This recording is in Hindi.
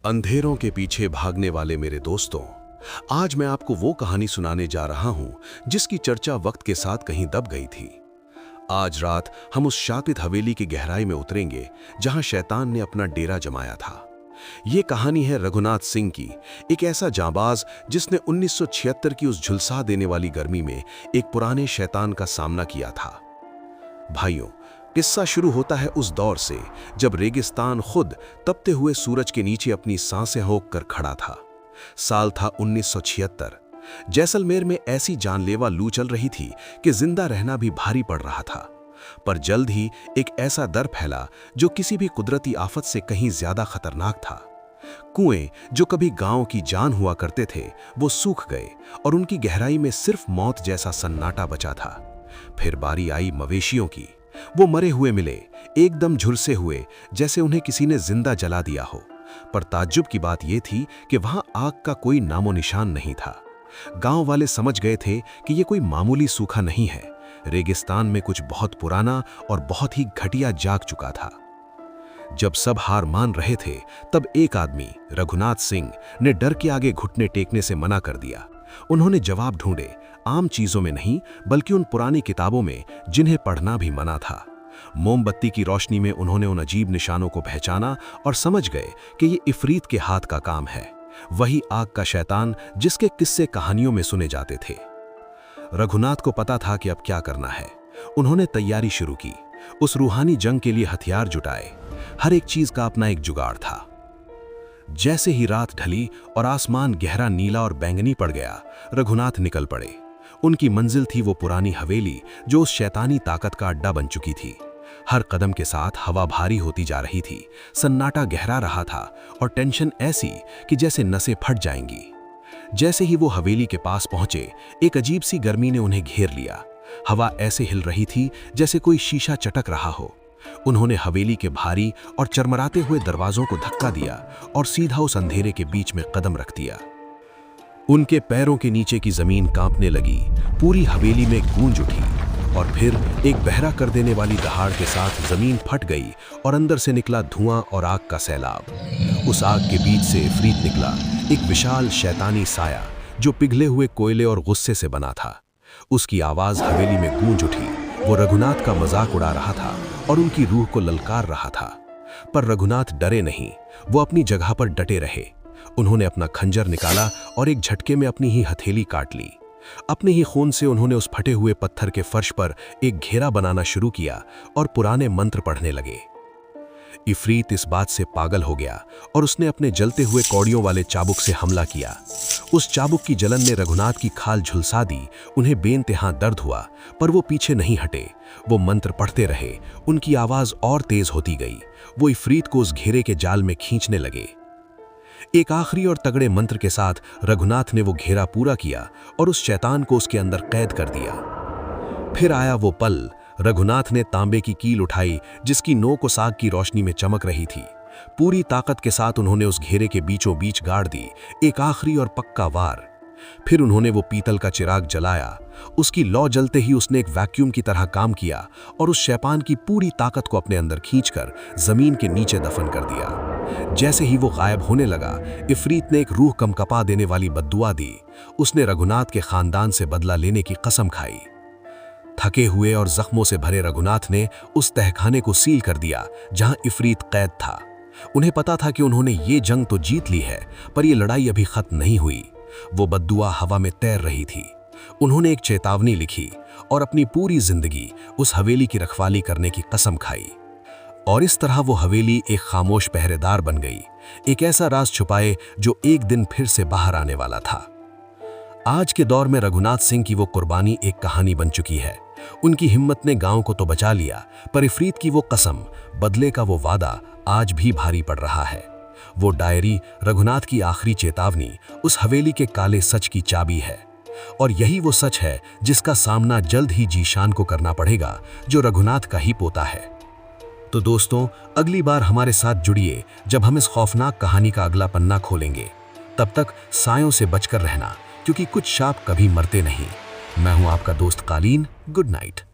अंधेरों के पीछे भागने वाले मेरे दोस्तों, आज मैं आपको वो कहानी सुनाने जा रहा हूं जिसकी चर्चा वक्त के साथ कहीं दब गई थी। आज रात हम उस शापित हवेली की गहराई में उतरेंगे जहां शैतान ने अपना डेरा जमाया था। ये कहानी है रघुनाथ सिंह की, एक ऐसा जांबाज जिसने 1976 की उस झुलसा देने वाली गर्मी में एक पुराने शैतान का सामना किया था। भाइयों, किस्सा शुरू होता है उस दौर से जब रेगिस्तान खुद तपते हुए सूरज के नीचे अपनी सांसें होक कर खड़ा था। साल था 1976। जैसलमेर में ऐसी जानलेवा लू चल रही थी कि जिंदा रहना भी भारी पड़ रहा था। पर जल्द ही एक ऐसा डर फैला जो किसी भी कुदरती आफत से कहीं ज्यादा खतरनाक था। कुएं जो कभी गांव की जान हुआ करते थे वो सूख गए और उनकी गहराई में सिर्फ मौत जैसा सन्नाटा बचा था। फिर बारी आई मवेशियों की। वो मरे हुए मिले, एकदम झुलसे हुए, जैसे उन्हें किसी ने जिंदा जला दिया हो। पर ताज्जुब की बात यह थी कि वहां आग का कोई नामो निशान नहीं था। गांव वाले समझ गए थे कि यह कोई मामूली सूखा नहीं है, रेगिस्तान में कुछ बहुत पुराना और बहुत ही घटिया जाग चुका था। जब सब हार मान रहे थे तब एक आदमी, रघुनाथ सिंह, ने डर के आगे घुटने टेकने से मना कर दिया। उन्होंने जवाब ढूंढे, आम चीजों में नहीं बल्कि उन पुरानी किताबों में जिन्हें पढ़ना भी मना था। मोमबत्ती की रोशनी में उन्होंने उन अजीब निशानों को पहचाना और समझ गए कि ये इफरीत के हाथ का काम है, वही आग का शैतान जिसके किस्से कहानियों में सुने जाते थे। रघुनाथ को पता था कि अब क्या करना है। उन्होंने तैयारी शुरू की, उस रूहानी जंग के लिए हथियार जुटाए। हर एक चीज का अपना एक जुगाड़ था। जैसे ही रात ढली और आसमान गहरा नीला और बैंगनी पड़ गया, रघुनाथ निकल पड़े। उनकी मंजिल थी वो पुरानी हवेली जो उस शैतानी ताकत का अड्डा बन चुकी थी। हर कदम के साथ हवा भारी होती जा रही थी, सन्नाटा गहरा रहा था और टेंशन ऐसी कि जैसे नसें फट जाएंगी। जैसे ही वो हवेली के पास पहुंचे, एक अजीब सी गर्मी ने उन्हें घेर लिया। हवा ऐसे हिल रही थी जैसे कोई शीशा चटक रहा हो। उन्होंने हवेली के भारी और चरमराते हुए दरवाजों को धक्का दिया और सीधा उस अंधेरे के बीच में कदम रख दिया। उनके पैरों के नीचे की जमीन कांपने लगी, पूरी हवेली में गूंज उठी और फिर एक बहरा कर देने वाली दहाड़ के साथ जमीन फट गई और अंदर से निकला धुआं और आग का सैलाब। उस आग के बीच से इफरीत निकला, एक विशाल शैतानी साया जो पिघले हुए कोयले और गुस्से से बना था। उसकी आवाज हवेली में गूंज उठी। वो रघुनाथ का मजाक उड़ा रहा था और उनकी रूह को ललकार रहा था। पर रघुनाथ डरे नहीं, वो अपनी जगह पर डटे रहे। उन्होंने अपना खंजर निकाला और एक झटके में अपनी ही हथेली काट ली। अपने ही खून से उन्होंने उस फटे हुए पत्थर के फर्श पर एक घेरा बनाना शुरू किया और पुराने मंत्र पढ़ने लगे। इफरीत इस बात से पागल हो गया और उसने अपने जलते हुए कौड़ियों वाले चाबुक से हमला किया। उस चाबुक की जलन ने रघुनाथ की खाल झुलसा दी। उन्हें बेइंतहा दर्द हुआ, पर वो पीछे नहीं हटे। वो मंत्र पढ़ते रहे। उनकी आवाज और तेज होती गई। वो इफरीत को उस घेरे के जाल में खींचने लगे। एक आखिरी और तगड़े मंत्र के साथ रघुनाथ ने वो घेरा पूरा किया और उस शैतान को उसके अंदर कैद कर दिया। फिर आया वो पल। रघुनाथ ने तांबे की कील उठाई जिसकी नोक उस आग की रोशनी में चमक रही थी। पूरी ताकत के साथ उन्होंने उस घेरे के बीचों बीच गाड़ दी, एक आखिरी और पक्का वार। फिर उन्होंने वो पीतल का चिराग जलाया। उसकी लौ जलते ही उसने एक वैक्यूम की तरह काम किया और उस शैतान की पूरी ताकत को अपने अंदर खींचकर जमीन के नीचे दफन कर दिया। जैसे ही वो गायब होने लगा, इफरीत ने एक रूह कंपकपा देने वाली बद्दुआ दी। उसने रघुनाथ के खानदान से बदला लेने की कसम खाई। थके हुए और जख्मों से भरे रघुनाथ ने उस तहखाने को सील कर दिया जहां इफरीत कैद था। उन्हें पता था कि उन्होंने ये जंग तो जीत ली है, पर यह लड़ाई अभी खत्म नहीं हुई। वो बद्दुआ हवा में तैर रही थी। उन्होंने एक चेतावनी लिखी और अपनी पूरी जिंदगी उस हवेली की रखवाली करने की कसम खाई। और इस तरह वो हवेली एक खामोश पहरेदार बन गई, एक ऐसा राज छुपाए जो एक दिन फिर से बाहर आने वाला था। आज के दौर में रघुनाथ सिंह की वो कुर्बानी एक कहानी बन चुकी है। उनकी हिम्मत ने गांव को तो बचा लिया, पर इफरीत की वो कसम, बदले का वो वादा आज भी भारी पड़ रहा है। वो डायरी रघुनाथ की आखिरी चेतावनी, उस हवेली के काले सच की चाबी है। और यही वो सच है जिसका सामना जल्द ही जीशान को करना पड़ेगा, जो रघुनाथ का ही पोता है। तो दोस्तों, अगली बार हमारे साथ जुड़िए जब हम इस खौफनाक कहानी का अगला पन्ना खोलेंगे। तब तक सायों से बचकर रहना, क्योंकि कुछ शाप कभी मरते नहीं। मैं हूं आपका दोस्त कालीन। Good night.